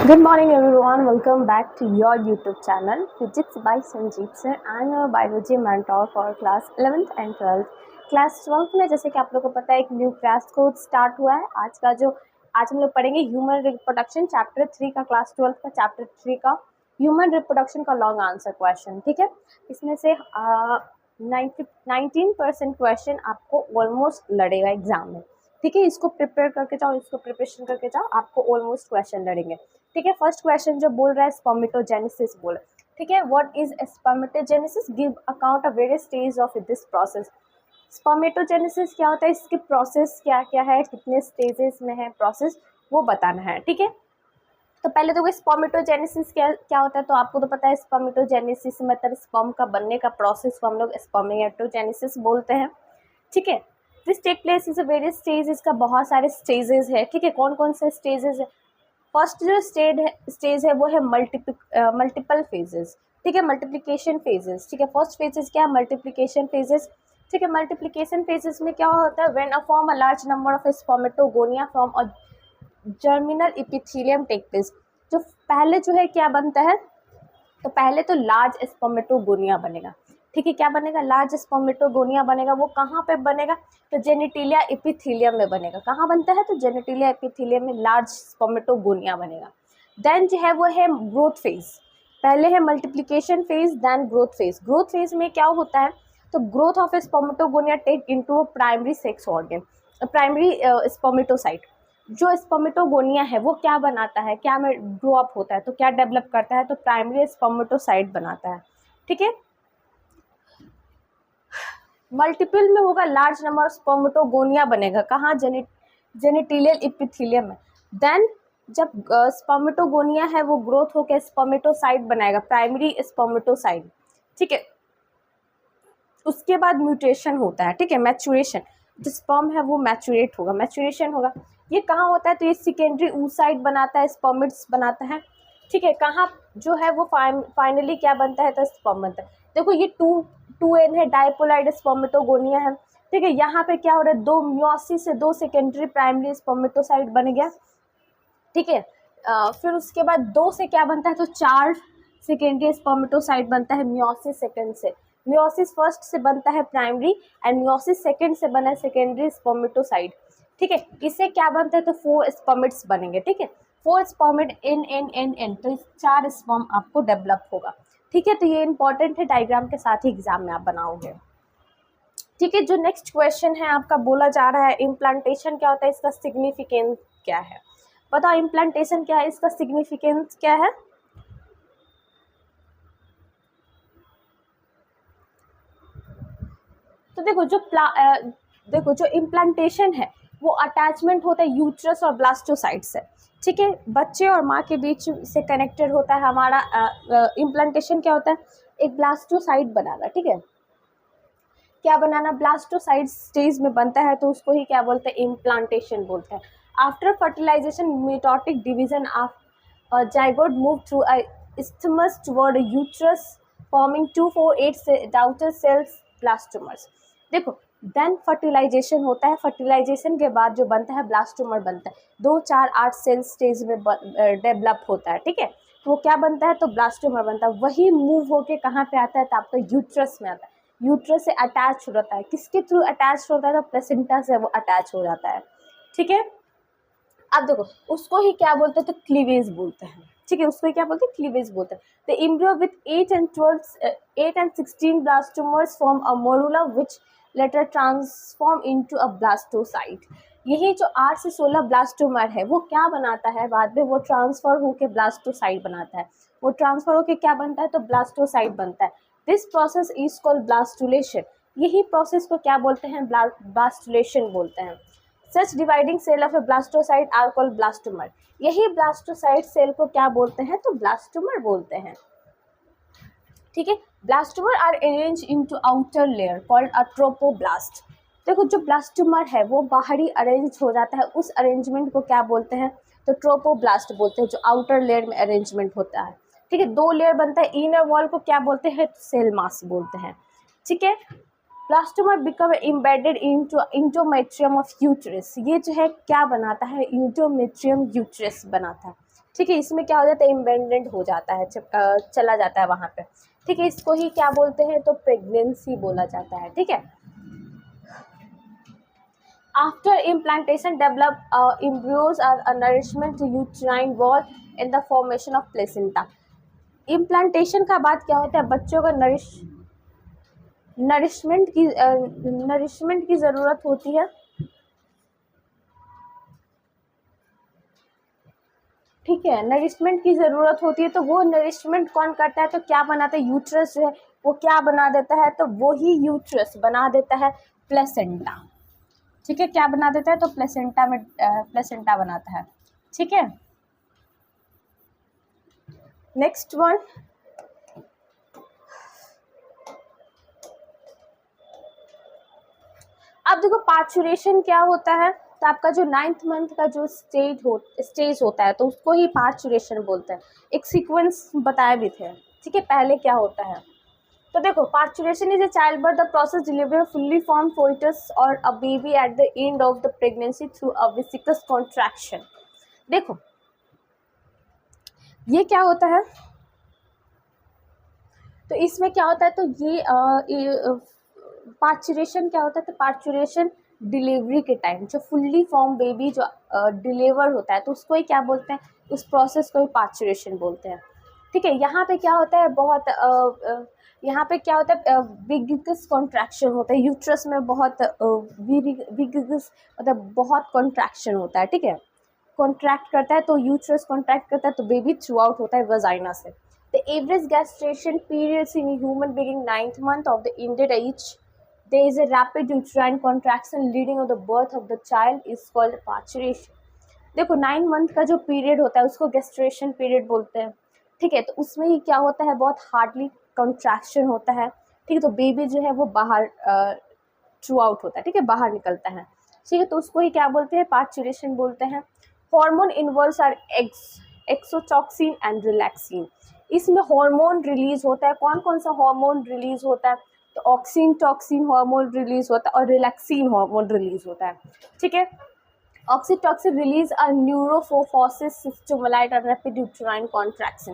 Good morning everyone, welcome back to your YouTube channel Physics by Sanjeev sir. I am your biology mentor for class 11th and 12th. Class 12th में जैसे कि आप लोगों को पता है एक न्यू क्रैश कोर्स स्टार्ट हुआ है। आज हम लोग पढ़ेंगे ह्यूमन रिप्रोडक्शन चैप्टर 3 का, क्लास 12th का चैप्टर 3 का ह्यूमन रिप्रोडक्शन का लॉन्ग आंसर क्वेश्चन। ठीक है, इसमें से 19% क्वेश्चन आपको ऑलमोस्ट लड़ेगा एग्जाम में। ठीक है, इसको प्रिपेयर करके जाओ, इसको प्रिपरेशन करके जाओ, आपको ऑलमोस्ट क्वेश्चन लड़ेंगे। ठीक है, फर्स्ट क्वेश्चन जो बोल रहा है स्पर्मेटोजेनेसिस बोल। ठीक है, what is spermatogenesis, give account of various stage of this process. Spermatogenesis क्या होता है, इसकी प्रोसेस क्या क्या है, कितने स्टेजेस में है प्रोसेस, वो बताना है। ठीक है, तो पहले तो स्पर्मेटोजेनेसिस क्या क्या होता है, तो आपको तो पता है स्पर्मेटोजेनेसिस मतलब स्पर्म का बनने का प्रोसेस को हम लोग स्पर्मेटोजेनेसिस बोलते हैं। ठीक है, this take place is a various stage, इसका बहुत सारे स्टेजेस है। ठीक है, कौन कौन से स्टेजेस है। फर्स्ट जो स्टेज है वो है मल्टीपल फेजेस। ठीक है, मल्टीप्लिकेशन फेजेस। ठीक है, फर्स्ट फेजेस क्या है, मल्टीप्लिकेशन फेजेस। ठीक है, मल्टीप्लिकेशन फेजेस में क्या होता है, when a form a large number of spermatogonia from a germinal epithelium take place. जो पहले जो है क्या बनता है, तो पहले तो लार्ज स्पर्मेटोगोनिया बनेगा। ठीक है, क्या बनेगा, लार्ज स्पर्मेटोगोनिया बनेगा। वो कहाँ पे बनेगा, तो जेनिटिलिया एपिथेलियम में बनेगा। कहाँ बनता है, तो जेनिटिलिया एपिथेलियम में लार्ज स्पर्मेटोगोनिया बनेगा। देन जो है वो है ग्रोथ फेज। पहले है multiplication phase, then growth phase. Growth phase में क्या होता है, तो growth of spermatogonia take into primary sex organ, primary spermatocyte. जो स्पर्मेटोगोनिया है वो क्या बनाता है, क्या में ग्रो अप होता है, तो क्या डेवलप करता है, तो प्राइमरी स्पर्मेटोसाइट बनाता है। ठीक है, मल्टीपल में होगा, लार्ज नंबर ऑफ स्पर्मेटोगोनिया बनेगा। कहाँ, जेनिटिलियल एपिथेलियम में। देन जब स्पर्मेटोगोनिया है वो ग्रोथ होकर स्पर्मेटोसाइट बनाएगा, प्राइमरी स्पर्मेटोसाइट। ठीक है, उसके बाद म्यूटेशन होता है। ठीक है, मैचुरेशन, जो स्पर्म है वो मैचुरेट होगा, मैचुरेशन होगा। ये कहाँ होता है, तो ये सेकेंडरी oocyte बनाता है, स्पर्मिड्स बनाता है। ठीक है, कहाँ जो है वो फाइनली क्या बनता है, तो स्पर्म बनता है। देखो ये 2n है, डाइपोलाइड स्पर्मेटोगोनिया है। ठीक है, यहाँ पे क्या हो रहा है, दो मियोसिस से दो सेकेंडरी प्राइमरी स्पर्मेटोसाइट बन गया। ठीक है, फिर उसके बाद 2 से क्या बनता है, तो 4 सेकेंडरी स्पर्मेटोसाइट बनता है मियोसिस सेकेंड से। मियोसिस फर्स्ट से बनता है प्राइमरी एंड मियोसिस सेकेंड से बना है सेकेंडरी स्पर्मेटोसाइट। ठीक है, इससे क्या बनता है, तो 4 स्पर्मिड्स बनेंगे। ठीक है, 4 स्पर्मिड एन, तो 4 स्पर्म आपको डेवलप होगा। ठीक है, तो ये इंपॉर्टेंट है, डायग्राम के साथ ही एग्जाम में आप बनाओगे। ठीक है, जो नेक्स्ट क्वेश्चन है आपका बोला जा रहा है इम्प्लांटेशन क्या होता है, इसका सिग्निफिकेंस क्या है। बताओ इम्प्लांटेशन क्या है, इसका सिग्निफिकेंस क्या है। तो देखो जो इम्प्लांटेशन है वो अटैचमेंट होता है यूट्रस और ब्लास्टोसाइट से। ठीक है, बच्चे और माँ के बीच से कनेक्टेड होता है हमारा। इम्प्लांटेशन क्या होता है, एक ब्लास्टोसाइट बनाना। ठीक है, क्या बनाना, ब्लास्टोसाइट स्टेज में बनता है, तो उसको ही क्या बोलते हैं, इम्प्लांटेशन बोलते हैं। After fertilisation mitotic division of zygote move through a isthmus toward uterus forming 248 outer cells blastomeres. देखो देन फर्टिलाइजेशन होता है, फर्टिलाइजेशन के बाद जो बनता है ब्लास्टोमर बनता है, 2 4 8 सेल स्टेज में डेवलप होता है। ठीक है, तो वो क्या बनता है, तो ब्लास्टोमर बनता है। वही मूव होके कहाँ पे आता है, तो आपका यूट्रस में आता है। यूट्रस से अटैच हो जाता है, किसके थ्रू अटैच होता है, तो प्लेसेंटा से वो अटैच हो जाता है। ठीक है, अब देखो उसको ही क्या बोलते हैं, तो क्लीवेज बोलते हैं। ठीक है, उसको ही क्या बोलते हैं, क्लीवेज बोलते हैं। The embryo with 8 and 16 blastomeres form a morula which later transform into a blastocyst. यही जो 8 से 16 ब्लास्टोमर है वो क्या बनाता है, बाद में वो ट्रांसफर होकर ब्लास्टोसाइट बनाता है। वो ट्रांसफर होकर क्या बनता है, तो ब्लास्टोसाइट बनता है। This process is called blastulation. यही प्रोसेस को क्या बोलते हैं, ब्लास्टुलेशन बोलते हैं। Such dividing cell of a blastocyst are called blastomere. यही ब्लास्टोसाइट सेल को क्या बोलते हैं, तो ब्लास्टोमर बोलते हैं। ठीक है, blastomere are arrange into outer layer called a trophoblast. देखो जो ब्लास्टोमर है वो बाहरी अरेंज हो जाता है, उस अरेंजमेंट को क्या बोलते हैं, तो ट्रोपोब्लास्ट बोलते हैं, जो आउटर लेयर में अरेंजमेंट होता है। ठीक है, 2 लेयर बनता है, इनर वॉल को क्या बोलते हैं, सेल मास बोलते हैं। ठीक है, blastomere become embedded into endometrium of uterus. ये जो है क्या बनाता है, इंडोमेट्रियम यूट्रस बनाता है। ठीक है, इसमें क्या हो जाता है, इम्बेडेड हो जाता है, चला जाता है वहाँ पे। ठीक है, इसको ही क्या बोलते हैं, तो प्रेगनेंसी बोला जाता है। ठीक है, after implantation develop embryos are a nourishment to uterine wall in the formation of placenta। Implantation का बाद क्या होता है, बच्चों का नरिशमेंट की ज़रूरत होती है। ठीक है, नरिशमेंट की ज़रूरत होती है, तो वो नरिशमेंट कौन करता है, तो क्या बनाता है, यूट्रस जो है वो क्या बना देता है, तो वो ही यूट्रस बना देता है प्लेसेंटा। ठीक है, क्या बना देता है, तो प्लेसेंटा बनाता है। ठीक है, नेक्स्ट वन, अब देखो पार्चुरेशन क्या होता है, तो आपका जो 9th मंथ का जो स्टेज होता है तो उसको ही पार्चुरेशन बोलते हैं। एक सीक्वेंस बताए भी थे। ठीक है, पहले क्या होता है, तो देखो parturition is a child birth, the process delivery of fully form foetus और a baby at the end of the pregnancy through a वेसिकस कॉन्ट्रैक्शन। देखो ये क्या होता है, तो इसमें क्या होता है, तो ये पार्चुरेशन क्या होता है, तो पार्चुरेशन डिलीवरी के टाइम जो फुल्ली फॉर्म बेबी जो डिलीवर होता है तो उसको ही क्या बोलते हैं, उस प्रोसेस को ही पार्चुरेशन बोलते हैं। ठीक है, यहाँ पे क्या होता है, यहाँ पे क्या होता है, विगिगस कॉन्ट्रैक्शन होता है यूट्रस में, बहुत विगिगस मतलब बहुत कॉन्ट्रैक्शन होता है। ठीक है, कॉन्ट्रैक्ट करता है तो यूट्रस कॉन्ट्रैक्ट करता है तो बेबी थ्रू आउट होता है वजाइना से। The average gestation periods in a human being 9th month of the ended age, there is a rapid uterine contraction leading to the birth of the child is called parturition। देखो 9 month का जो period होता है उसको gestation period बोलते हैं। ठीक है, तो उसमें ही क्या होता है, बहुत हार्डली कॉन्ट्रैक्शन होता है। ठीक है, तो बेबी जो है वो बाहर थ्रू आउट होता है। ठीक है, बाहर निकलता है। ठीक है, तो उसको ही क्या बोलते हैं, पार्चुरेशन बोलते हैं। Hormone involves are exotoxin and relaxin. इसमें हार्मोन रिलीज होता है, कौन कौन सा हार्मोन रिलीज होता है, तो ऑक्सिन टॉक्सिन हार्मोन रिलीज होता है और रिलैक्सिन हार्मोन रिलीज होता है। ठीक है, oxytocin release a neurohypophysis stimulate a rapid uterine contraction.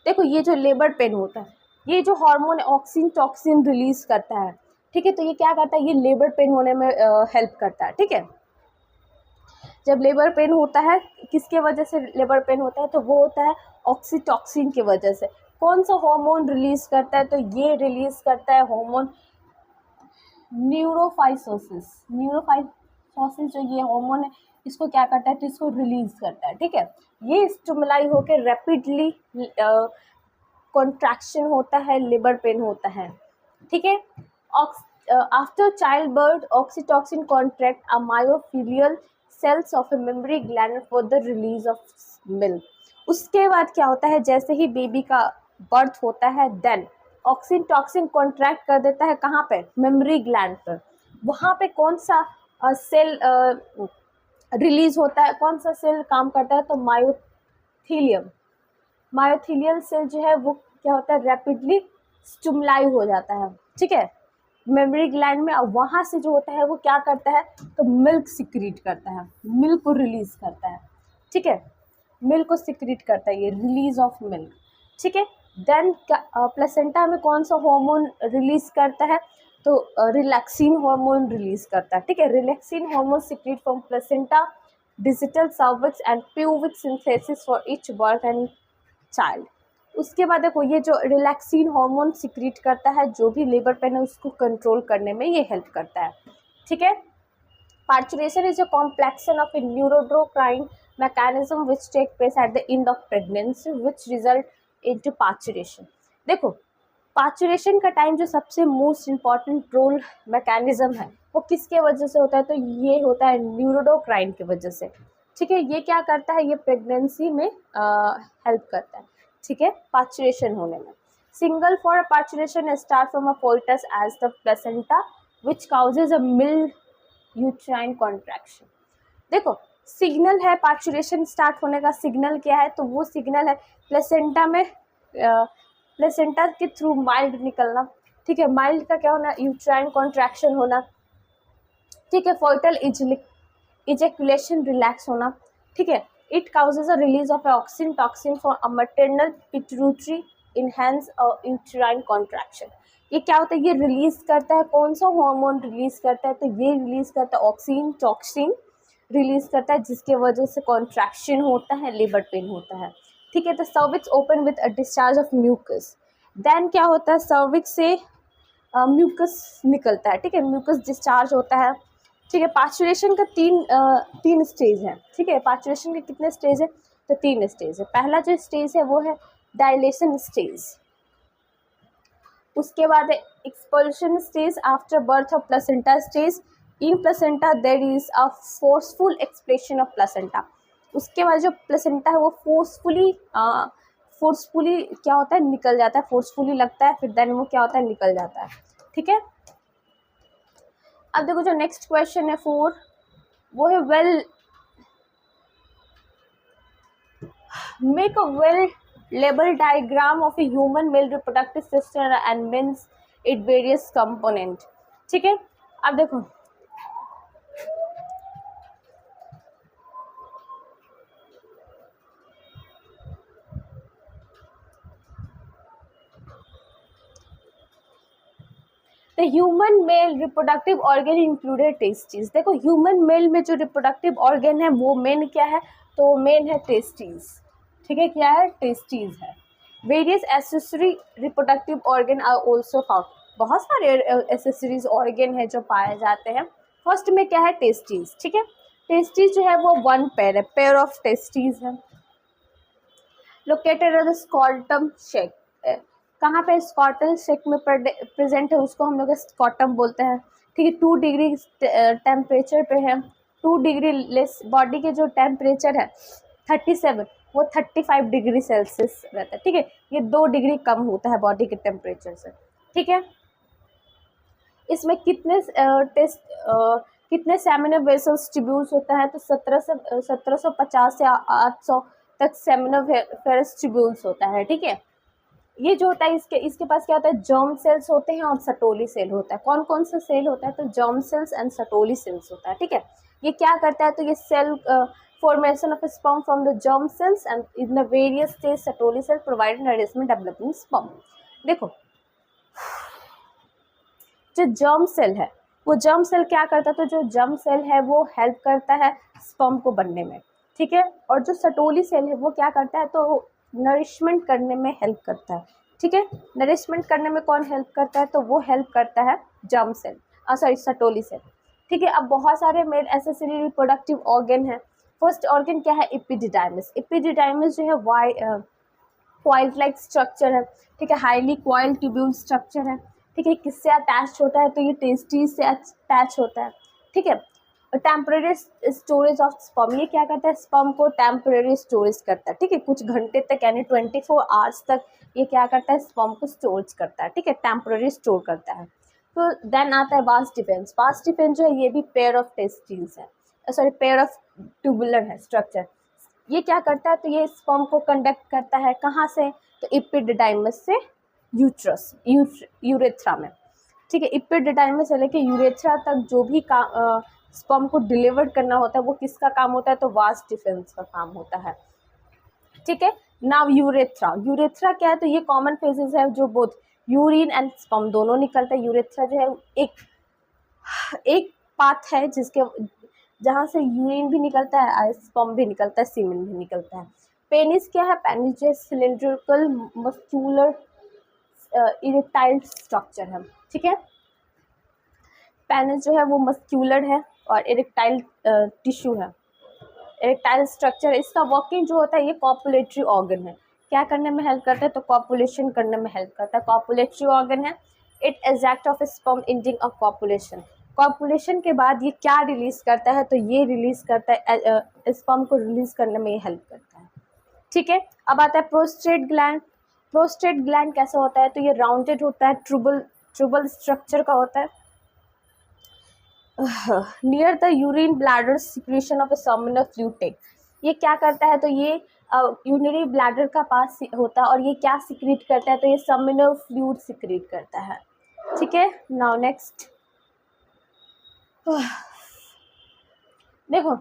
देखो ये जो लेबर पेन होता है, ये जो हार्मोन ऑक्सिन टॉक्सिन रिलीज करता है। ठीक है, तो ये क्या करता है, ये लेबर पेन होने में हेल्प करता है। ठीक है, जब लेबर पेन होता है, किसके वजह से लेबर पेन होता है, तो वो होता है ऑक्सीटॉक्सिन की वजह से। कौन सा हार्मोन रिलीज करता है, तो ये रिलीज करता है हार्मोन न्यूरोफाइसोसिस। न्यूरोफाइसोसिस जो ये हार्मोन है इसको क्या करता है, तो इसको रिलीज करता है। ठीक है, ये स्टिमुलाई होकर रैपिडली कॉन्ट्रैक्शन होता है, लेबर पेन होता है। ठीक है, after child birth oxytocin contract a myoepithelial cells of a mammary gland for the release of milk. उसके बाद क्या होता है, जैसे ही बेबी का बर्थ होता है देन ऑक्सीटॉक्सिन कॉन्ट्रैक्ट कर देता है, कहाँ पे, मेमोरी ग्लैंड पर। वहाँ पे कौन सा सेल रिलीज होता है, कौन सा सेल काम करता है, तो मायोथीलियल सेल जो है वो क्या होता है, रैपिडली स्टिमुलाई हो जाता है। ठीक है, मेमोरी ग्लैंड में। अब वहाँ से जो होता है वो क्या करता है, तो मिल्क सिक्रीट करता है, मिल्क को रिलीज करता है। ठीक है, मिल्क को सिक्रीट करता है, ये रिलीज ऑफ मिल्क। ठीक है, देन प्लेसेंटा में कौन सा हार्मोन रिलीज करता है, तो रिलैक्सिन हार्मोन रिलीज करता है। ठीक है, relaxin hormone secrete from placenta digital cervix and pubic synthesis for each birth and child. उसके बाद देखो ये जो रिलैक्सिन हार्मोन सिक्रीट करता है, जो भी लेबर पेन है उसको कंट्रोल करने में ये हेल्प करता है। ठीक है, parturition is a complexion of a neuroendocrine mechanism which take place at the end of pregnancy which result into parturition। देखो पार्चुरेशन का टाइम जो सबसे मोस्ट इम्पॉर्टेंट रोल मैकेनिज्म है वो किसके वजह से होता है, तो ये होता है न्यूरोडोक्राइन की वजह से। ठीक है, ये क्या करता है, ये प्रेगनेंसी में हेल्प करता है। ठीक है, पार्चुरेशन होने में। Signal for parturition start from a foetus as the placenta which causes a mild uterine contraction. देखो सिग्नल है पार्चुरेशन स्टार्ट होने का, सिग्नल क्या है, तो वो सिग्नल है प्लेसेंटा में प्लेसेंटा के थ्रू माइल्ड निकलना। ठीक है, माइल्ड का क्या होना, यूट्राइन कॉन्ट्रैक्शन होना। ठीक है, फोइटल इजैकुलेशन रिलैक्स होना। ठीक है, it causes a release of auxin toxin for a maternal pituitary enhance uterine contraction. ये क्या होता है, ये रिलीज करता है, कौन सा हार्मोन रिलीज करता है, तो ये रिलीज करता है ऑक्सिन टॉक्सिन रिलीज करता है, जिसके वजह से कॉन्ट्रैक्शन होता है, लेबर पेन होता है। ठीक है, तो cervix open with a discharge of mucus. Then क्या होता है, सर्विक्स से म्यूकस निकलता है। ठीक है, म्यूकस डिस्चार्ज होता है। ठीक है, पार्चुरेशन का तीन स्टेज है। ठीक है, पार्चुरेशन के कितने स्टेज है, तो 3 स्टेज है। पहला जो स्टेज है वो है डायलेशन स्टेज, उसके बाद है expulsion stage after birth of placenta stage. In placenta there is a forceful expression of placenta. उसके बाद जो प्लेसेंटा है वो फोर्सफुली क्या होता है, निकल जाता है, फोर्सफुली लगता है, फिर देन वो क्या होता है, निकल जाता है। ठीक है, अब देखो जो नेक्स्ट क्वेश्चन है 4, वो है make a well label diagram of a human male reproductive system and means it various component. ठीक है, अब देखो the human male reproductive organ included testis. देखो ह्यूमन मेल में जो रिप्रोडक्टिव ऑर्गन है वो मेन क्या है, तो मेन है टेस्टिस। ठीक है, क्या है, टेस्टिस है। Various accessory reproductive organ are also found. बहुत सारे एसेसरीज ऑर्गन है जो पाए जाते हैं। फर्स्ट में क्या है, टेस्टिस। ठीक है, टेस्टिस जो है वो 1 पेयर है, पेयर ऑफ टेस्टिस है। Located at the scrotum shake, कहाँ पे, स्कॉटल शेक में प्रेजेंट है, उसको हम लोग स्कॉटम बोलते हैं। ठीक है, 2 डिग्री टेम्परेचर पे है, 2 डिग्री लेस। बॉडी के जो टेम्परेचर है 37, वो 35 डिग्री सेल्सियस रहता है। ठीक है, ये 2 डिग्री कम होता है बॉडी के टेम्परेचर से। ठीक है, इसमें कितने सेमिनल वेसल्स ट्यूब्यूल्स होता है, तो 1750 से 800 तक सेमिनल वेरस ट्यूब्यूल्स होता है। ठीक है, ये जो होता है इसके पास क्या होता है, जर्म सेल्स होते हैं और सटोली सेल होता है। कौन कौन सा सेल होता है, तो germ cells and Sertoli cells होता है। ठीक है, ये क्या करता है, तो ये cell formation of sperm from the germ cells and in the various stage Sertoli cell provide nourishment developing sperm. देखो जो जर्म सेल है, वो जर्म सेल क्या करता है, तो जो जर्म सेल है वो हेल्प करता है स्पर्म को बनने में। ठीक है, और जो सटोली सेल है वो क्या करता है, तो नरिशमेंट करने में हेल्प करता है। ठीक है, नरिशमेंट करने में कौन हेल्प करता है, तो वो हेल्प करता है जर्म सेल, सटोली सेल। ठीक है, अब बहुत सारे मेल एसेसरी रिप्रोडक्टिव ऑर्गन है। फर्स्ट ऑर्गन क्या है, एपिडिडाइमिस। एपिडिडाइमिस जो है क्वाइल्ड लाइक स्ट्रक्चर है। ठीक है, हाईली क्वाइल्ड ट्यूब्यूल स्ट्रक्चर है। ठीक है, किससे अटैच होता है, तो ये टेस्टिस से अटैच होता है। ठीक है, टेम्परेरी स्टोरेज ऑफ स्पर्म, ये क्या करता है, स्पर्म को टेम्परेरी स्टोरेज करता है। ठीक है, कुछ घंटे तक यानी 24 आवर्स तक ये क्या करता है, स्पर्म को स्टोरेज करता है। ठीक है, टेम्परेरी स्टोर करता है। तो देन आता है वास डिफेंस। वास डिफेंस जो है ये भी पेयर ऑफ टेस्टिस है, सॉरी पेयर ऑफ ट्यूबुलर है स्ट्रक्चर। ये क्या करता है, तो ये स्पर्म को कंडक्ट करता है कहाँ से, तो एपिडिडाइमस से यूरेथ्रा में। ठीक है, एपिडिडाइमस से लेके यूरेथ्रा तक जो भी स्पर्म को डिलीवर करना होता है वो किसका काम होता है, तो वास डिफेंस का काम होता है। ठीक है, नाउ यूरेथ्रा क्या है, तो ये कॉमन फेजेस है जो बोथ यूरिन एंड स्पर्म दोनों निकलता है। यूरेथ्रा जो है एक पाथ है जिसके जहाँ से यूरिन भी निकलता है, स्पर्म भी निकलता है, सीमेन भी निकलता है। पेनिस क्या है, पेनिस जो सिलिंड्रिकल मस्कुलर इरेक्टाइल स्ट्रक्चर है। ठीक है, पेनिस जो है वो मस्क्यूलर है और इरेक्टाइल टिश्यू है, इरेक्टाइल स्ट्रक्चर है। इसका वर्किंग जो होता है, ये कॉपुलेटरी ऑर्गन है। क्या करने में हेल्प करता है, तो कॉपुलेशन करने में हेल्प करता है। कॉपुलेटरी ऑर्गन है। It exact of sperm ending of copulation. Copulation के बाद ये क्या रिलीज करता है, तो ये रिलीज करता है स्पर्म को रिलीज करने में ये हेल्प करता है। ठीक है, अब आता है प्रोस्टेट ग्लैंड। प्रोस्टेट ग्लैंड कैसा होता है, तो ये राउंडेड होता है, ट्रूबल स्ट्रक्चर का होता है। Near the urine bladder secretion of a seminal fluid take. ये क्या करता है, तो ये यूरिनरी ब्लैडर का पास होता है और ये क्या सिक्रीट करता है, तो ये सेमिनल फ्लूइड सिक्रीट करता है। ठीक है, नाउ नेक्स्ट देखो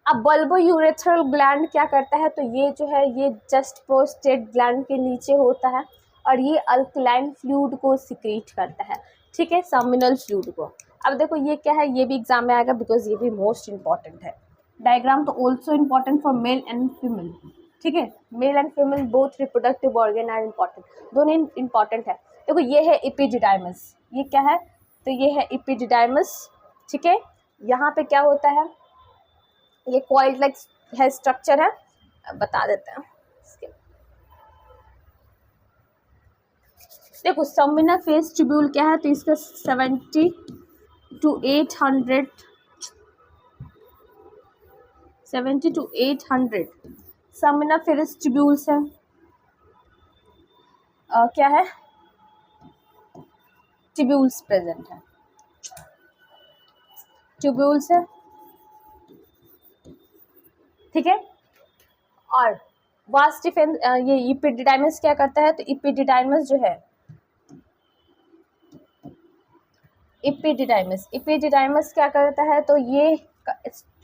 अब बल्बो यूरेथ्रल ग्लैंड क्या करता है, तो ये जो है ये जस्ट प्रोस्टेट ग्लैंड के नीचे होता है और ये अल्कलाइन फ्लूइड को सिक्रीट करता है, ठीक है, सेमिनल फ्लूइड को। अब देखो ये क्या है, ये भी एग्जाम में आएगा बिकॉज ये भी मोस्ट इंपॉर्टेंट है। डायग्राम तो also important for male and female, ठीक है, male and female both reproductive organ are important, दोनों इम्पॉर्टेंट है। देखो ये है एपिडिडाइमस, ये क्या है, तो ये है एपिडिडाइमस, ठीक है। यहाँ पे क्या होता है, ये कॉइल्ड लाइक है स्ट्रक्चर है, बता देते हैं इसके। देखो सेमिनाफेस ट्यूब्यूल क्या है, तो इसका 70 to 800 सेमिनाफेरस ट्यूब्यूल्स है, क्या है, ट्यूब्यूल्स प्रेजेंट है, ट्यूब्यूल्स है, ठीक है। और वास्ट डिफेंस ये एपिडिडाइमस क्या करता है, तो एपिडिडाइमस जो है, एपिडिडाइमस क्या करता है, तो ये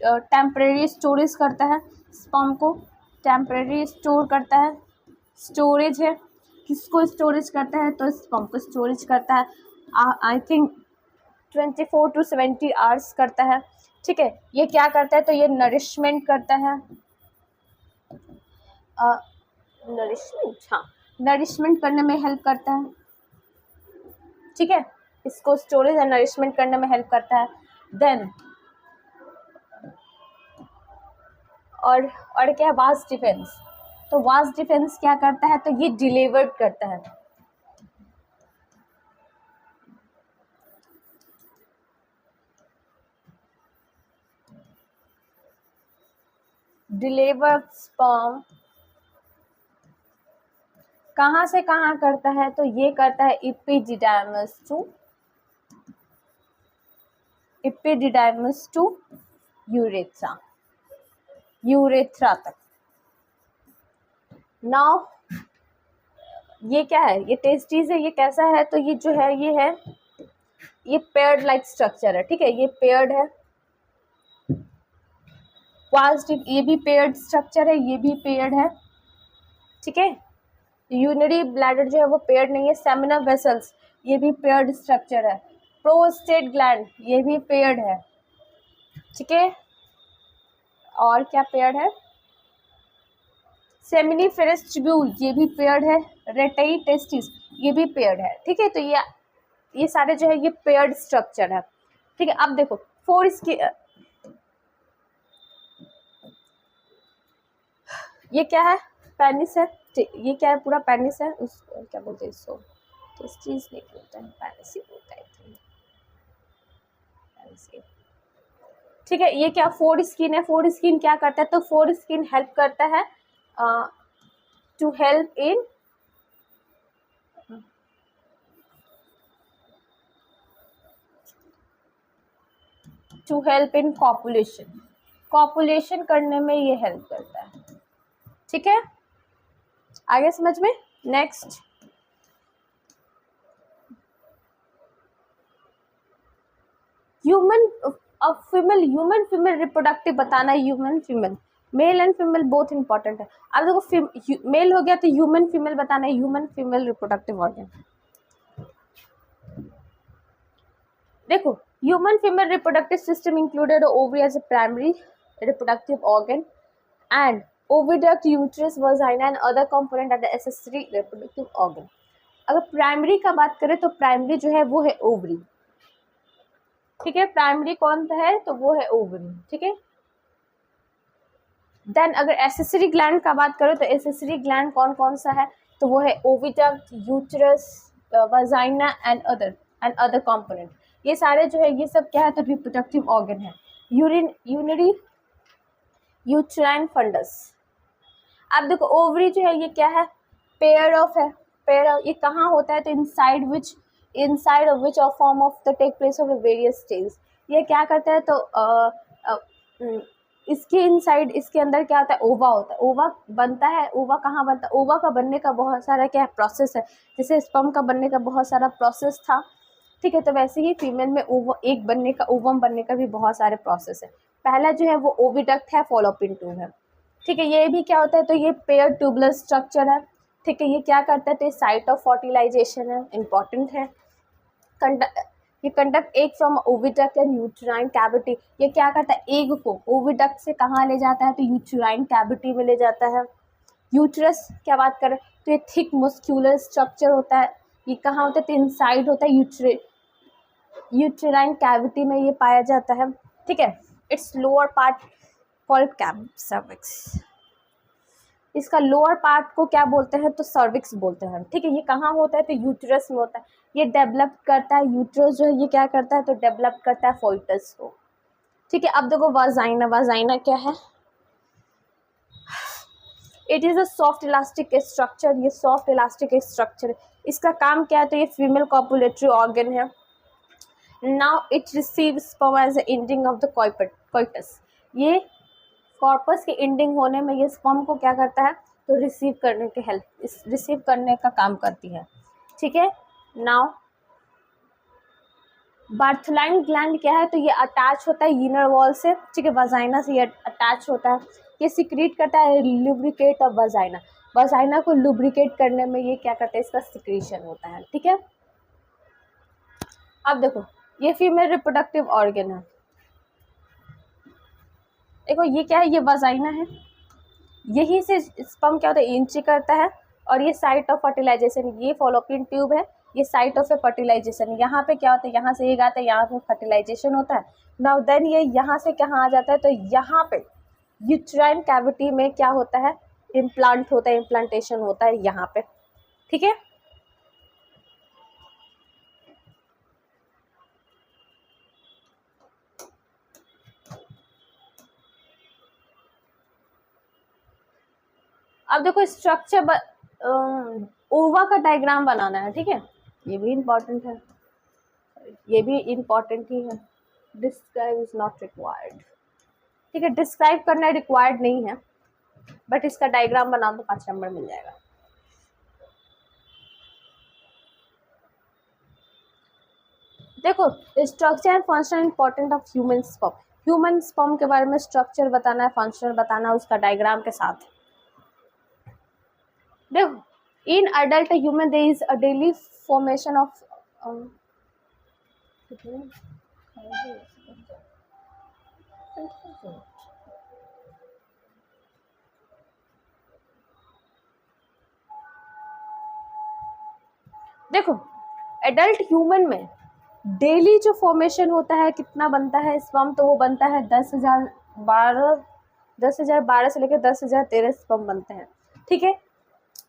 टेम्परेरी स्टोरेज करता है, स्पर्म को टेम्परेरी स्टोर करता है, स्टोरेज है, किसको स्टोरेज करता है, तो स्पर्म को स्टोरेज करता है, आई थिंक 24 to 70 आवर्स करता है, ठीक है। ये क्या करता है, तो ये नरिशमेंट करता है, नरिशमेंट, हाँ, नरिशमेंट करने में हेल्प करता है, ठीक है, इसको स्टोरेज एंड नरिशमेंट करने में हेल्प करता है। देन और क्या है, वास्ट डिफेंस, तो वास्ट डिफेंस क्या करता है, तो ये डिलीवर्ड करता है, डिलीवर्ड स्पर्म कहाँ से कहाँ करता है, तो ये करता है एपिडिडाइमस टू यूरेथ्रा तक। नाउ ये क्या है, ये टेस्टिस है, ये कैसा है, तो ये जो है ये पेयर्ड लाइक स्ट्रक्चर है, ठीक है, ये पेयर्ड है, ये भी पेयर्ड स्ट्रक्चर है, ये भी पेयर्ड है, ठीक है। यूरिनरी ब्लैडर जो है वो पेयर्ड नहीं है। सेमिनल वेसल्स ये भी पेयर्ड स्ट्रक्चर है। प्रोस्टेट ग्लैंड ये भी पेयर्ड है, ठीक है। और क्या पेयर्ड है, सेमिनिफेरस ट्यूब्यूल ये भी पेयर्ड है। रेटाई टेस्टिस ये भी पेयर्ड है, ठीक है। तो ये सारे जो है ये पेयर्ड स्ट्रक्चर है, ठीक है। अब देखो फोर इसकी ये क्या है, पेनिस है, ये क्या है, पूरा पेनिस है, उस क्या बोलते हैं इसको, टेस्टिस नहीं बोलते हैं, पेनिस ही बोलते हैं, ठीक है। ये क्या फोर स्किन है, फोर स्किन क्या करता है, तो फोर स्किन हेल्प करता है टू हेल्प इन कॉपुलेशन करने में ये हेल्प करता है, ठीक है। आगे समझ में। नेक्स्ट ह्यूमन फीमेल रिप्रोडक्टिव बताना है। Human female, mail and female both important है। अब देखो मेल हो गया तो ह्यूमन फीमेल बताना है, ह्यूमन फीमेल रिप्रोडक्टिव ऑर्गन। देखो human female reproductive system included ovary as a primary reproductive organ and oviduct, uterus, vagina and other component are the accessory reproductive organ. अगर प्राइमरी का बात करें तो प्राइमरी जो है वो है ओवरी, ठीक है। प्राइमरी कौन सा है, तो वो है ओवरी, ठीक है। देन अगर एसेसरी ग्लैंड का बात करें तो एसेसरी ग्लैंड कौन कौन सा है, तो वो है oviduct, uterus, vagina and other component. ये सारे जो है ये सब क्या है, तो रिप्रोडक्टिव ऑर्गन है। Urinary uterine fundus. अब देखो ओवरी जो है ये क्या है, पेयर ऑफ है, पेयर ऑफ ये कहाँ होता है, तो inside of which or form of the take place of a various stages। ये क्या करता है, तो इसके इनसाइड, इसके अंदर क्या होता है, ओवा होता है। ओवा बनता है, ओवा कहाँ बनता है, ओवा का बनने का बहुत सारा क्या है प्रोसेस है। जैसे स्पर्म का बनने का बहुत सारा प्रोसेस था, ठीक है, तो वैसे ही फीमेल में एग बनने का, ओवम बनने का भी बहुत सारे प्रोसेस है। पहला जो है वो ओविडक्ट है, फॉलोपियन ट्यूब है। ठीक है, ये भी क्या होता है, तो ये पेयर ट्यूबुलर स्ट्रक्चर है। ठीक है, ये क्या करता है, तो ये साइट ऑफ फर्टिलाइजेशन है, इंपॉर्टेंट है। ये conduct egg from oviduct and uterine cavity. ये क्या करता है, एग को ओविडक्ट से कहाँ ले जाता है, तो यूट्राइन कैविटी में ले जाता है। यूट्रस क्या बात करें, तो ये थिक मस्क्यूलर स्ट्रक्चर होता है। ये कहाँ होता है, तो इनसाइड होता है, यूट्राइन कैविटी में ये पाया जाता है। ठीक है, it's lower part called cap cervix. इसका लोअर पार्ट को क्या बोलते हैं, तो सर्विक्स बोलते हैं। ठीक है, ये कहाँ होता है, तो यूट्रस में होता है। ये डेवलप करता है, यूट्रस जो है ये क्या करता है, तो डेवलप करता है फोइटस को। ठीक है, अब देखो वाजाइना। वाजाइना क्या है, it is a soft elastic structure. ये सॉफ्ट इलास्टिक स्ट्रक्चर, इसका काम क्या है, तो ये फीमेल कॉपुलेटरी ऑर्गन है। Now it receives sperm as the ending of the coitus. ये कॉर्पस के एंडिंग होने में ये स्पर्म को क्या करता है, तो रिसीव करने का काम करती है। ठीक है, नाउ बार्थलाइन ग्लैंड क्या है, तो ये अटैच होता है इनर वॉल से। ठीक है, वजाइना से ये अटैच होता है। ये सिक्रीट करता है लुब्रिकेट ऑफ वजाइना। वजाइना को लुब्रिकेट करने में ये क्या करता है, इसका सिक्रीशन होता है। ठीक है, अब देखो ये फीमेल रिप्रोडक्टिव ऑर्गन है। देखो ये क्या है, ये वजाइना है, यही से स्पर्म क्या होता है, एंट्री करता है। और ये साइट ऑफ फर्टिलाइजेशन, ये फॉलोपियन ट्यूब है, ये साइट ऑफ फर्टिलाइजेशन। यहाँ पे क्या होता है, यहाँ से एग आता है, यहाँ पे फर्टिलाइजेशन होता है। नाउ देन ये यहाँ से कहाँ आ जाता है, तो यहाँ पे यूट्राइन कैविटी में क्या होता है, इम्प्लांट होता है, इम्प्लांटेशन होता है यहाँ पे। ठीक है, अब देखो स्ट्रक्चर ओवा का डायग्राम बनाना है। ठीक है, ये भी इम्पोर्टेंट है, ये भी इम्पोर्टेंट ही है। Describe is not required. ठीक है, डिस्क्राइब करना रिक्वायर्ड नहीं है, बट इसका डायग्राम बना तो 5 नंबर मिल जाएगा। देखो structure and function important of human sperm. Human sperm के बारे में स्ट्रक्चर बताना है, फंक्शन बताना है, उसका डायग्राम के साथ। देखो in adult human there is a daily formation of देखो एडल्ट ह्यूमन में डेली जो फॉर्मेशन होता है कितना बनता है स्पर्म, तो वो बनता है 10,012 से लेकर 10,013 स्पर्म बनते हैं। ठीक है,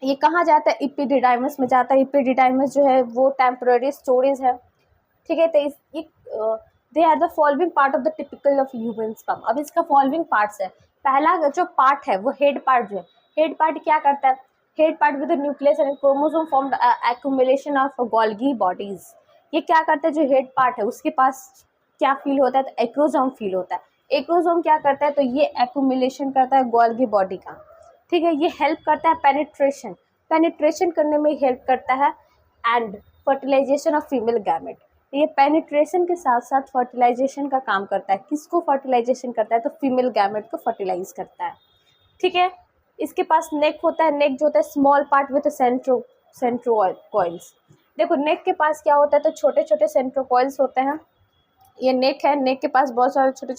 ये कहाँ जाता है, इपिडिडाइमस में जाता है। इपिडिडाइमस जो है वो टेम्पररी स्टोरेज है। ठीक है, तो they are the following part of the typical of human sperm. अब इसका फॉलोइंग पार्ट्स है। पहला जो पार्ट है वो हेड पार्ट जो है, हेड पार्ट क्या करता है, head part with nucleus and chromosome form accumulation of Golgi bodies. ये क्या करता है, जो हेड पार्ट है उसके पास क्या फील होता है, तो एक्रोसोम फील होता है। एक्रोसोम क्या करता है, तो ये एक्यूमुलेशन करता है गोल्गी बॉडी का। ठीक है, ये हेल्प करता है पेनिट्रेशन करने में हेल्प करता है and fertilisation of female gamete. ये पेनिट्रेशन के साथ साथ फर्टिलाइजेशन का काम करता है। किसको फर्टिलाइजेशन करता है, तो फीमेल गैमेट को फर्टिलाइज करता है। ठीक है, इसके पास नेक होता है। नेक जो होता है स्मॉल पार्ट विद सेंट्रोकॉइल्स। देखो नेक के पास क्या होता है, तो छोटे छोटे सेंट्रोकॉइल्स होते हैं। ये नेक है, नेक के पास बहुत सारे छोटे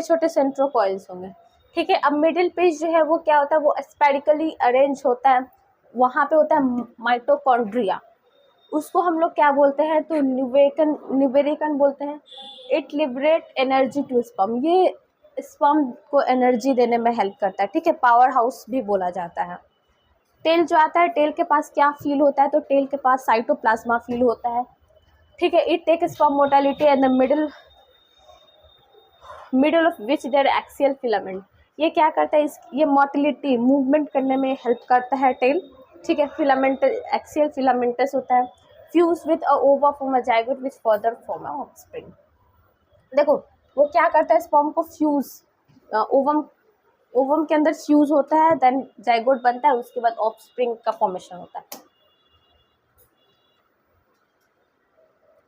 छोटे सेंट्रोकॉइल्स होंगे। ठीक है, अब मिडिल पेज जो है वो क्या होता है, वो स्पेरिकली अरेंज होता है। वहाँ पे होता है माइटोकॉन्ड्रिया, उसको हम लोग क्या बोलते हैं, तो न्यूवेरिकन बोलते हैं। It liberate energy to sperm, ये स्पर्म को एनर्जी देने में हेल्प करता है। ठीक है, पावर हाउस भी बोला जाता है। टेल जो आता है, टेल के पास क्या फील होता है, तो टेल के पास साइटोप्लाज्मा फील होता है। ठीक है, it take sperm motility and the middle of which there axial filament. ये क्या करता है, ये मोटिलिटी मूवमेंट करने में हेल्प करता है टेल। ठीक है, फिलामेंट एक्सियल फिलामेंटस होता है। फ्यूज विद अ ओवा form a zygote which further form a offspring. देखो वो क्या करता है, स्पर्म को फ्यूज ओवम के अंदर फ्यूज होता है, देन जाइगोट बनता है, उसके बाद ऑफस्प्रिंग का फॉर्मेशन होता है।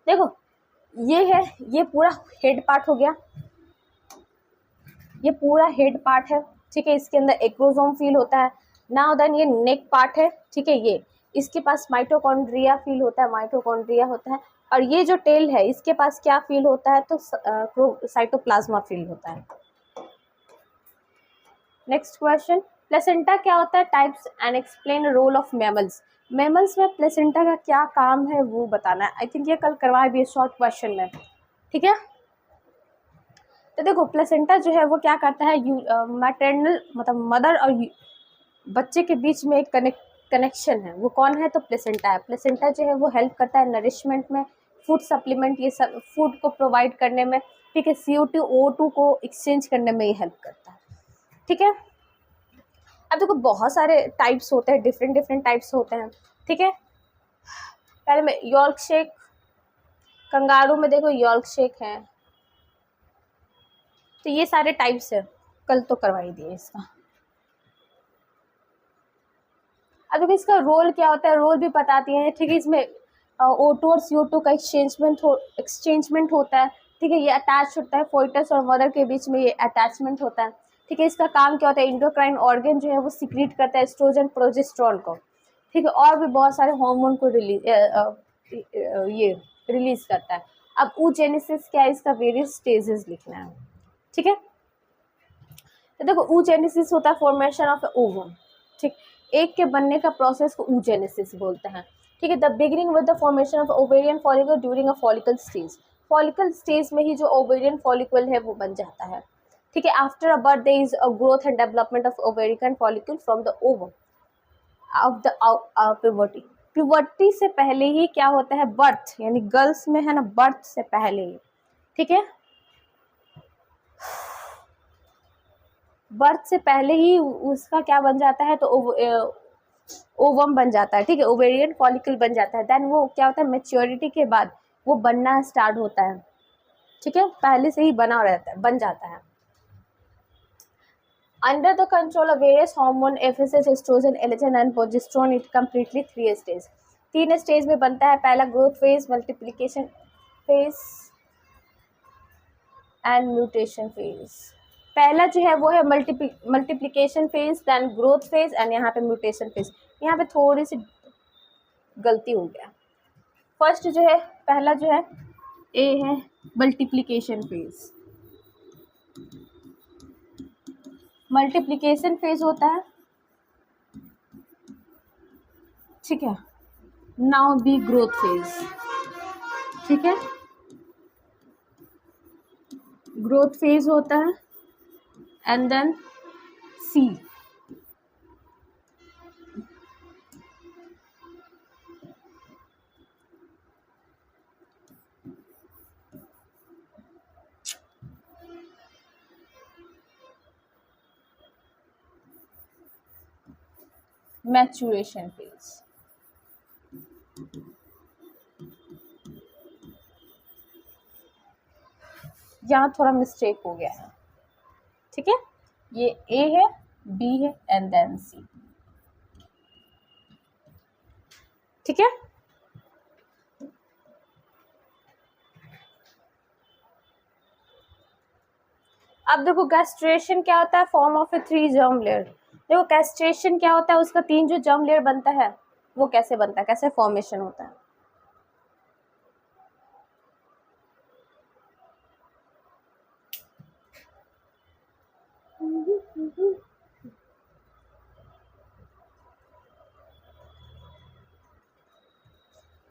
देखो ये है, ये पूरा हेड पार्ट हो गया, ये पूरा हेड पार्ट है, ठीक है। इसके अंदर एक्रोसोम फील होता है। नाउ देन ये नेक पार्ट है, ठीक है। ये इसके पास माइटोकॉन्ड्रिया फील होता है, माइटोकॉन्ड्रिया होता है। और ये जो टेल है इसके पास क्या फील होता है, तो साइटोप्लाज्मा फील होता है। नेक्स्ट क्वेश्चन, प्लेसेंटा क्या होता है, types and explain role of mammals. Mammals में प्लेसेंटा का क्या काम है वो बताना है। आई थिंक ये कल करवाया भी है शॉर्ट क्वेश्चन में, ठीक है। तो देखो प्लेसेंटा जो है वो क्या करता है, मैटरनल मतलब मदर और बच्चे के बीच में एक कनेक्शन है, वो कौन है, तो प्लेसेंटा है। प्लेसेंटा जो है वो हेल्प करता है नरिशमेंट में, फूड सप्लीमेंट, ये सब फूड को प्रोवाइड करने में, ठीक है। CO2 O2 को एक्सचेंज करने में ये हेल्प करता है, ठीक है। अब देखो बहुत सारे टाइप्स होते हैं, डिफरेंट टाइप्स होते हैं, ठीक है। पहले में यॉर्क शेक, कंगारू में देखो यॉर्क शेक है, तो ये सारे टाइप्स है, कल तो करवाई दिए इसका। अब देखो इसका रोल क्या होता है, रोल भी बताती है, ठीक है। इसमें O2 और CO2 का एक्सचेंजमेंट होता है, ठीक है। ये अटैच होता है फोइटस और मदर के बीच में, ये अटैचमेंट होता है, ठीक है। इसका काम क्या होता है, इंडोक्राइन ऑर्गन जो है वो सीक्रेट करता है एस्ट्रोजन प्रोजेस्टेरोन को, ठीक है। और भी बहुत सारे हार्मोन को ये रिलीज करता है। अब oogenesis क्या है, इसका वेरियस स्टेजेस लिखना है, ठीक है। तो देखो oogenesis होता है फॉर्मेशन ऑफ ओवम, ठीक। एक के बनने का प्रोसेस को oogenesis बोलते हैं, ठीक है। The beginning with the formation of ovarian follicle during a follicle stage, follicle stage में ही जो ओवेरियन फॉलिकल है वो बन जाता है, ठीक है। After a birth there is a growth and development of ovarian follicle from the ovum of the puberty. Puberty से पहले ही क्या होता है, बर्थ, यानी गर्ल्स में है ना, बर्थ से पहले ही, ठीक है। बर्थ से पहले ही उसका क्या बन जाता है, तो ओवम बन जाता है, ठीक है। ओवेरियन फॉलिकल बन जाता है। देन वो क्या होता है, मैच्योरिटी के बाद वो बनना स्टार्ट होता है, ठीक है। पहले से ही बना रहता है, बन जाता है। Under the control of various hormone FSH, estrogen, एलेजन and progesterone, it completely 3 stage, 3 stage में बनता है। पहला growth phase, multiplication phase and mutation phase. पहला जो है वो है multiplication phase, then growth phase and यहाँ पे म्यूटेशन फेज। यहाँ पे थोड़ी सी गलती हो गया। फर्स्ट जो है, पहला जो है ए है मल्टीप्लिकेशन फेज। मल्टीप्लिकेशन फेज होता है, ठीक है। नाउ बी ग्रोथ फेज, ठीक है। ग्रोथ फेज होता है and then see, maturation phase. यहाँ थोड़ा मिस्टेक हो गया है, ठीक है। ये ए है, बी है एंड देन सी, ठीक है। अब देखो गैस्ट्रेशन क्या होता है, form of A 3 germ layer. देखो गैस्ट्रेशन क्या होता है, उसका 3 जो जर्म लेयर बनता है वो कैसे बनता है, कैसे फॉर्मेशन होता है।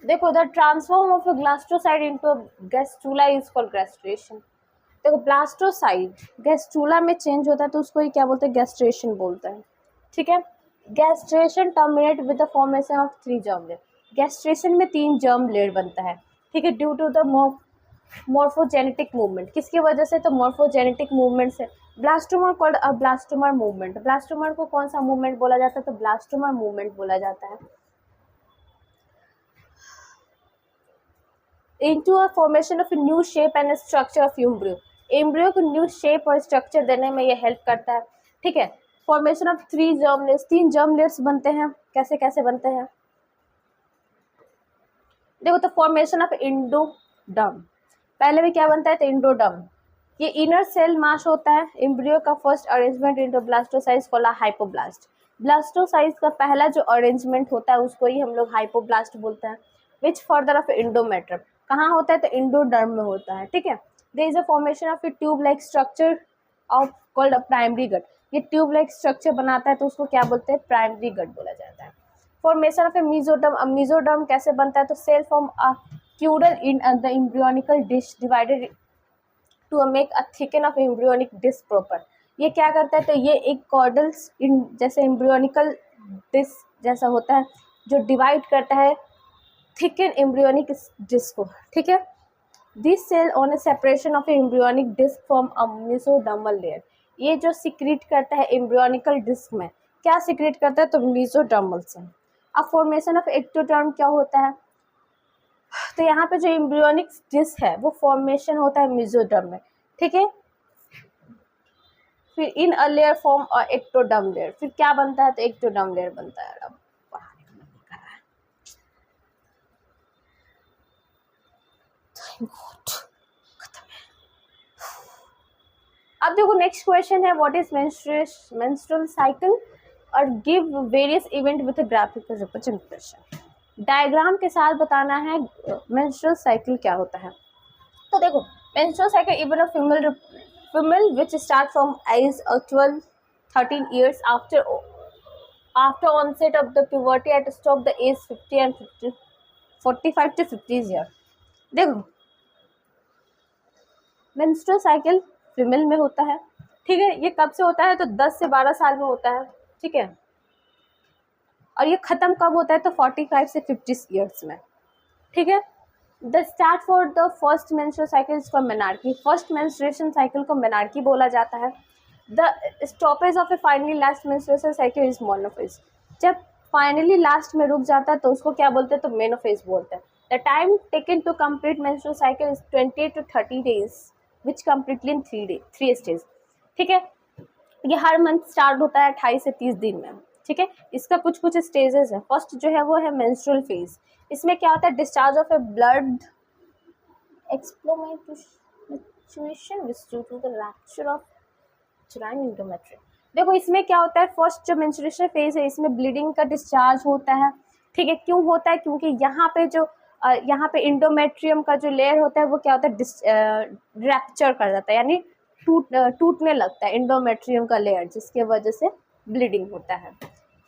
देखो the transform of a blastocyst into gastrula is called gastrulation. देखो ब्लास्टोसाइट गैस्ट्रूला में चेंज होता है तो उसको ही क्या बोलते हैं, गैस्ट्रेशन बोलते हैं, ठीक है। Gastrulation terminate with the formation of 3 germ layer. Gastrulation में 3 जर्म लेयर बनता है, ठीक है, due to the morphogenetic movement. किसकी वजह से, तो मॉर्फोजेनेटिक मूवमेंट से। Blastomere called a blastomere movement. Blastomere को कौन सा मूवमेंट बोला जाता है, तो ब्लास्टोमर मूवमेंट बोला जाता है। into a formation of a new shape and a structure of embryo। Embryo को न्यू शेप और स्ट्रक्चर देने में ये हेल्प करता है, ठीक है। Formation of 3 germ layers, 3 germ layers बनते हैं। कैसे कैसे बनते हैं, देखो तो फॉर्मेशन ऑफ एंडोडर्म। पहले में क्या बनता है, तो इंडोडर्म, ये इनर सेल मास होता है। एम्ब्रियो का first arrangement into blastocyst called hypoblast. Blastocyst का पहला जो अरेंजमेंट होता है उसको ही हम लोग हाइपोब्लास्ट बोलते हैं। विच फर्दर ऑफ इंडोमेट्रियम, कहाँ होता है, तो इंडोडर्म में होता है, ठीक है। There is a formation of a tube like structure of called a primary gut, ये ट्यूब लाइक स्ट्रक्चर बनाता है तो उसको क्या बोलते हैं, प्राइमरी गट बोला जाता है। फॉर्मेशन ऑफ ए मेसोडर्म, अब मेसोडर्म कैसे बनता है, तो cell form a caudal in the embryonical dish divided to make a thicken of embryonic disc proper. ये क्या करता है, तो ये एक कॉर्डल्स इन जैसे एम्ब्रियोनिकल डिस्क जैसा होता है जो डिवाइड करता है थिकन एम्ब्रियोनिक डिस्क को, ठीक है। This cell on a separation of embryonic disc from a mesodermal layer, ये जो सिक्रीट करता है एम्ब्रियोनिकल डिस्क में, क्या सिक्रीट करता है, तो मेसोडर्मल से। अब फॉर्मेशन ऑफ एक्टोडर्म क्या होता है, तो यहाँ पे जो एम्ब्रियोनिक डिस्क है वो फॉर्मेशन होता है मेसोडर्म में, ठीक है। फिर इन अ लेयर फॉर्म और एक्टोडर्म लेयर, फिर क्या बनता है, तो एक्टोडर्म लेयर बनता है। अब अब देखो नेक्स्ट क्वेश्चन है, व्हाट इज मेंस्ट्रुअल साइकिल और give various event with graphical representation. Diagram के साथ बताना है मेंस्ट्रुअल साइकिल क्या होता है। तो देखो menstrual cycle even a female which start from age of 12-13 years after onset of the puberty at stop the age 50 and 45 to 50 year। देखो मेंस्ट्रुअल साइकिल फीमेल में होता है, ठीक है। ये कब से होता है, तो 10 से 12 साल में होता है, ठीक है। और ये खत्म कब होता है, तो 45 से 50 ईयर्स में, ठीक है। The start for the first menstrual cycle is for menarche, first menstruation cycle को मेनार्की बोला जाता है। The stoppage of a finally last menstruation cycle is menopause, जब फाइनली लास्ट में रुक जाता है तो उसको क्या बोलते हैं, तो मेनोफेज बोलते हैं। The time taken to complete menstrual cycle is 20 to 30 days which completely in 3 stage, ठीक है। ये हर मंथ स्टार्ट होता है 28 से 30 दिन में, ठीक है। इसका कुछ कुछ स्टेजेस है। फर्स्ट जो है वो है मेंस्ट्रुअल फेज, इसमें क्या होता है, डिस्चार्ज ऑफ ए ब्लड एक्सप्लोमेशन which due to the rupture of uterine endometrium. देखो इसमें क्या होता है, फर्स्ट जो मेंस्ट्रुएशन फेज है इसमें ब्लीडिंग का डिस्चार्ज होता है, ठीक है। क्यों होता है, क्योंकि यहाँ पे इंडोमेट्रियम का जो लेयर होता है वो क्या होता है, रैप्चर कर जाता है, यानी टूटने लगता है इंडोमेट्रियम का लेयर, जिसके वजह से ब्लीडिंग होता है।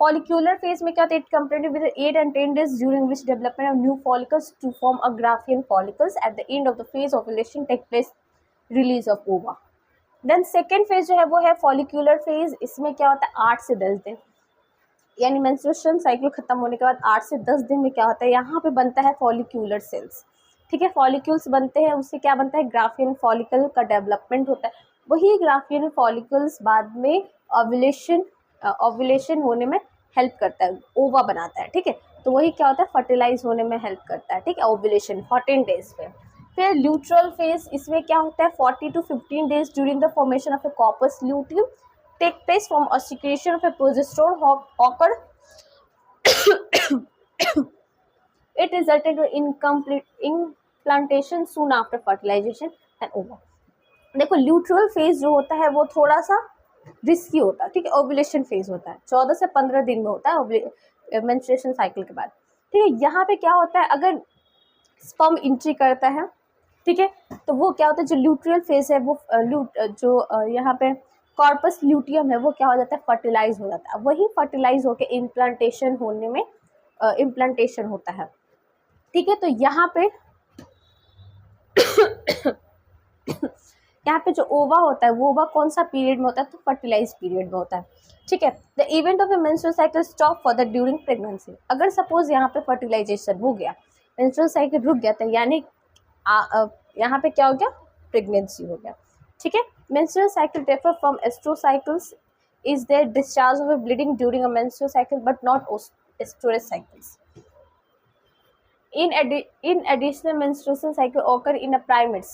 फॉलिक्यूलर फेज में क्या होता है, it completed with 8 and 10 days during which development of new follicles to form a Graafian follicles at the end of the phase ovulation take place, release of ova। Then second phase जो है वो है follicular phase, इसमें क्या होता है 8 से 10 दिन, यानी मेंस्ट्रुएशन साइकिल खत्म होने के बाद 8 से 10 दिन में क्या होता है, यहाँ पे बनता है फॉलिक्यूलर सेल्स, ठीक है। फॉलिक्यूल्स बनते हैं, उससे क्या बनता है, ग्राफियन फॉलिकल का डेवलपमेंट होता है। वही ग्राफियन फॉलिकल्स बाद में ओव्यूलेशन होने में हेल्प करता है, ओवा बनाता है, ठीक है। तो वही क्या होता है, फर्टिलाइज होने में हेल्प करता है, ठीक है, ओव्यूलेशन 14 डेज पे। फिर ल्यूट्रल फेज, इसमें क्या होता है 40 to 15 days during the formation of A corpus luteum take place from a secretion of a progesterone occurred it resulted in incomplete implantation soon after fertilization and ova। देखो ल्यूट्रल phase जो होता है वो थोड़ा सा रिस्की होता है, ठीक है। ओव्यूलेशन फेज होता है 14 से 15 दिन में होता है मेंस्ट्रुएशन साइकिल के बाद, ठीक है। यहाँ पे क्या होता है, अगर स्पर्म एंट्री करता है, ठीक है, तो वो क्या होता है, जो ल्यूट्रियल फेज है वो यहाँ पे कॉर्पस ल्यूटियम है वो क्या हो जाता है, फर्टिलाइज हो जाता है। वही फर्टिलाइज होकर इम्प्लांटेशन होने में इम्प्लांटेशन होता है, ठीक है। तो यहाँ पे यहाँ पे जो ओवा होता है वो ओवा कौन सा पीरियड में होता है, तो फर्टिलाइज पीरियड में होता है, ठीक है। The event of A menstrual cycle stop for the during pregnancy, अगर सपोज यहाँ पे फर्टिलाइजेशन हो गया, मेंस्ट्रुअल साइकिल रुक गया, तो यानी यहाँ पे क्या हो गया, प्रेगनेंसी हो गया, ठीक है। Menstrual cycle differ from oestrous cycles is there discharge of bleeding during a menstrual cycle but not oestrous cycles. In additional menstruation cycle occur in a primates,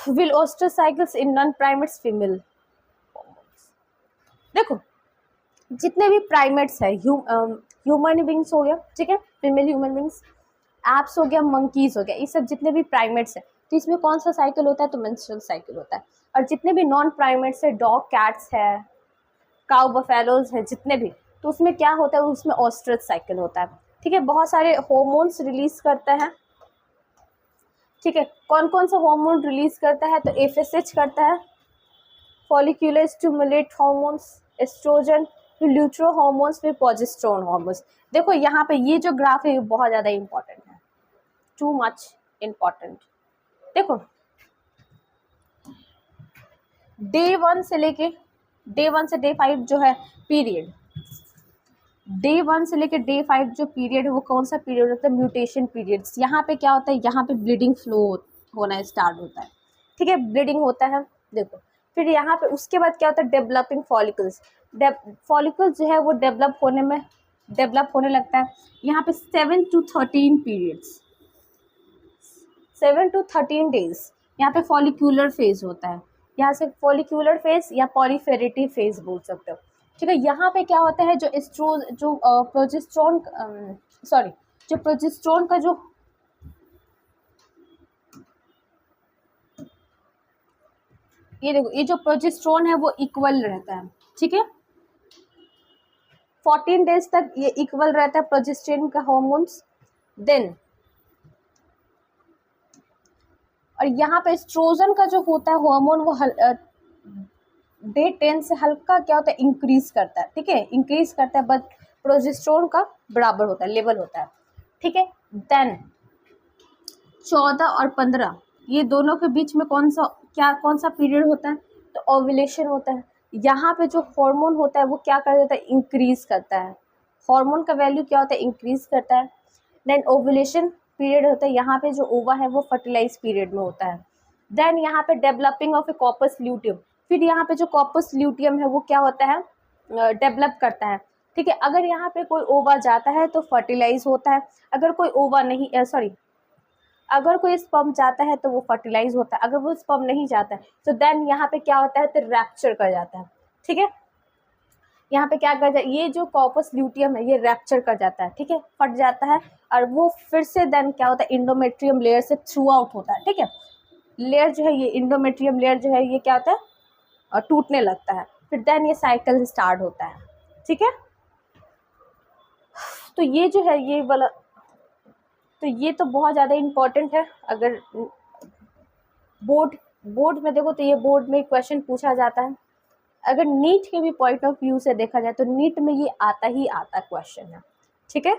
will osteocycles in non-primates female। देखो जितने भी primates है human beings हो गया, ठीक है, female human beings, apps हो गया, मंकीज हो गया, ये सब जितने भी प्राइमेट्स हैं, तो इसमें कौन सा साइकिल होता है, तो मेंस्ट्रुअल साइकिल होता है। और जितने भी नॉन प्राइमेट्स है, डॉग, कैट्स है, काउ, बफेलोज है, जितने भी, तो उसमें क्या होता है, उसमें ऑस्ट्रच साइकिल होता है। ठीक है, बहुत सारे हार्मोन्स रिलीज करता है। ठीक है, कौन कौन सा हार्मोन रिलीज करता है, तो एफएसएच करता है, follicular stimulate hormones, estrogen, luteo hormones, फिर प्रोजेस्टेरोन हार्मोन्स। देखो यहाँ पे ये जो ग्राफ है ये बहुत ज़्यादा इंपॉर्टेंट है, टू मच इम्पॉर्टेंट। देखो डे 1 से लेके डे 1 से डे 5 जो है पीरियड, डे 1 से लेके डे 5 जो पीरियड है वो कौन सा पीरियड होता है, म्यूटेशन पीरियड्स। यहाँ पे क्या होता है, यहाँ पे ब्लीडिंग फ्लो होना स्टार्ट होता है। ठीक है, ब्लीडिंग होता है। देखो फिर यहाँ पे उसके बाद क्या होता है, डेवलपिंग फॉलिकल्स। फॉलिकल्स जो है वो डेवलप होने लगता है। यहाँ पे 7 to 13 पीरियड्स, 7 to 13 डेज यहाँ पे फॉलिक्यूलर फेज होता है। यहाँ से फॉलिक्यूलर फेज या पॉलीफेरेटिव फेज बोल सकते हो। ठीक है, यहाँ पे क्या होता है, जो प्रोजेस्टेरोन का जो ये देखो, ये जो प्रोजेस्टेरोन है वो इक्वल रहता है। ठीक है, 14 डेज तक ये इक्वल रहता है प्रोजेस्टेरोन का हार्मोन्स। देन और यहाँ पे एस्ट्रोजन का जो होता है हार्मोन वो डे 10 से हल्का क्या होता है, इंक्रीज करता है। ठीक है, इंक्रीज करता है, बट प्रोजेस्टेरोन का बराबर होता है, लेवल होता है। ठीक है, देन 14 और 15 ये दोनों के बीच में कौन सा पीरियड होता है, तो ओव्यूलेशन होता है। यहाँ पे जो हार्मोन होता है वो क्या कर देता है, इंक्रीज करता है। हार्मोन का वैल्यू क्या होता है, इंक्रीज करता है। देन ओव्यूलेशन पीरियड होता है, यहाँ पे जो ओवा है वो फर्टिलाइज पीरियड में होता है। देन यहाँ पे developing of A corpus luteum, फिर यहाँ पे जो कॉर्पस ल्यूटियम है वो क्या होता है, डेवलप करता है। ठीक है, अगर यहाँ पे कोई ओवा जाता है तो फर्टिलाइज होता है, अगर कोई ओवा नहीं अगर कोई स्पर्म जाता है तो वो फर्टिलाइज होता है, अगर वो स्पर्म नहीं जाता है तो देन यहाँ पे क्या होता है, तो रैप्चर कर जाता है। ठीक है, यहाँ पे क्या कर जाता है, ये जो कॉर्पस ल्यूटियम है ये रैप्चर कर जाता है। ठीक है, फट जाता है और वो फिर से देन क्या होता है, इंडोमेट्रियम लेयर से थ्रू आउट होता है। ठीक है, लेयर जो है ये इंडोमेट्रियम लेयर जो है ये क्या होता है, और टूटने लगता है, फिर देन ये साइकिल स्टार्ट होता है। ठीक है, तो ये जो है ये वाला, तो ये तो बहुत ज़्यादा इम्पोर्टेंट है। अगर बोर्ड में देखो तो ये बोर्ड में क्वेश्चन पूछा जाता है। अगर नीट के भी पॉइंट ऑफ व्यू से देखा जाए तो नीट में ये आता ही आता क्वेश्चन है। ठीक है।